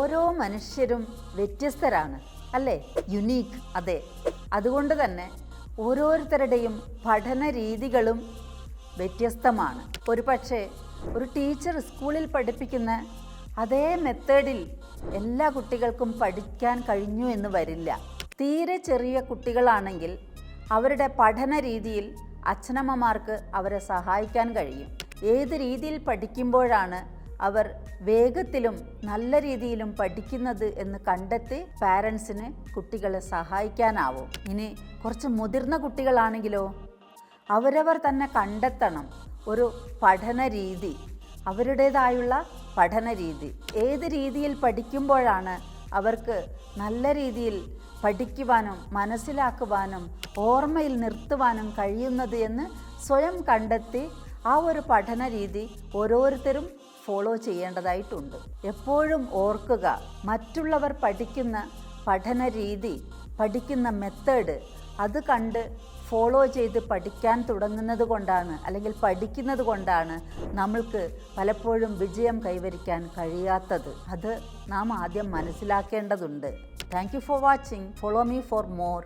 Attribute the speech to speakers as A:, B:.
A: ഓരോ മനുഷ്യരും വ്യത്യസ്തരാണ് അല്ലേ? യുണീക്ക്. അതെ, അതുകൊണ്ട് തന്നെ ഓരോരുത്തരുടെയും പഠന രീതികളും വ്യത്യസ്തമാണ്. ഒരുപക്ഷെ ഒരു ടീച്ചർ സ്കൂളിൽ പഠിപ്പിക്കുന്ന അതേ മെത്തേഡിൽ എല്ലാ കുട്ടികൾക്കും പഠിക്കാൻ കഴിഞ്ഞു എന്ന് വരില്ല. തീരെ ചെറിയ കുട്ടികളാണെങ്കിൽ അവരുടെ പഠന രീതിയിൽ അച്ഛനമ്മമാർക്ക് അവരെ സഹായിക്കാൻ കഴിയും. ഏത് രീതിയിൽ പഠിക്കുമ്പോഴാണ് അവർ വേഗത്തിലും നല്ല രീതിയിലും പഠിക്കുന്നത് എന്ന് കണ്ടെത്തി പാരൻസിന് കുട്ടികളെ സഹായിക്കാനാവും. ഇനി കുറച്ച് മുതിർന്ന കുട്ടികളാണെങ്കിലോ, അവരവർ തന്നെ കണ്ടെത്തണം ഒരു പഠന രീതി, അവരുടേതായുള്ള പഠന രീതി. ഏത് രീതിയിൽ പഠിക്കുമ്പോഴാണ് അവർക്ക് നല്ല രീതിയിൽ പഠിക്കുവാനും മനസ്സിലാക്കുവാനും ഓർമ്മയിൽ നിർത്തുവാനും കഴിയുന്നത് എന്ന് സ്വയം കണ്ടെത്തി ആ ഒരു പഠന രീതി ഓരോരുത്തരും ഫോളോ ചെയ്യേണ്ടതായിട്ടുണ്ട്. എപ്പോഴും ഓർക്കുക, മറ്റുള്ളവർ പഠിക്കുന്ന പഠന രീതി, പഠിക്കുന്ന മെത്തേഡ് അത് കണ്ട് ഫോളോ ചെയ്ത് പഠിക്കാൻ തുടങ്ങുന്നത് കൊണ്ടാണ്, അല്ലെങ്കിൽ പഠിക്കുന്നത് കൊണ്ടാണ് നമ്മൾക്ക് പലപ്പോഴും വിജയം കൈവരിക്കാൻ കഴിയാത്തത്. അത് നാം ആദ്യം മനസ്സിലാക്കേണ്ടതുണ്ട്. Thank you for watching. Follow me for more.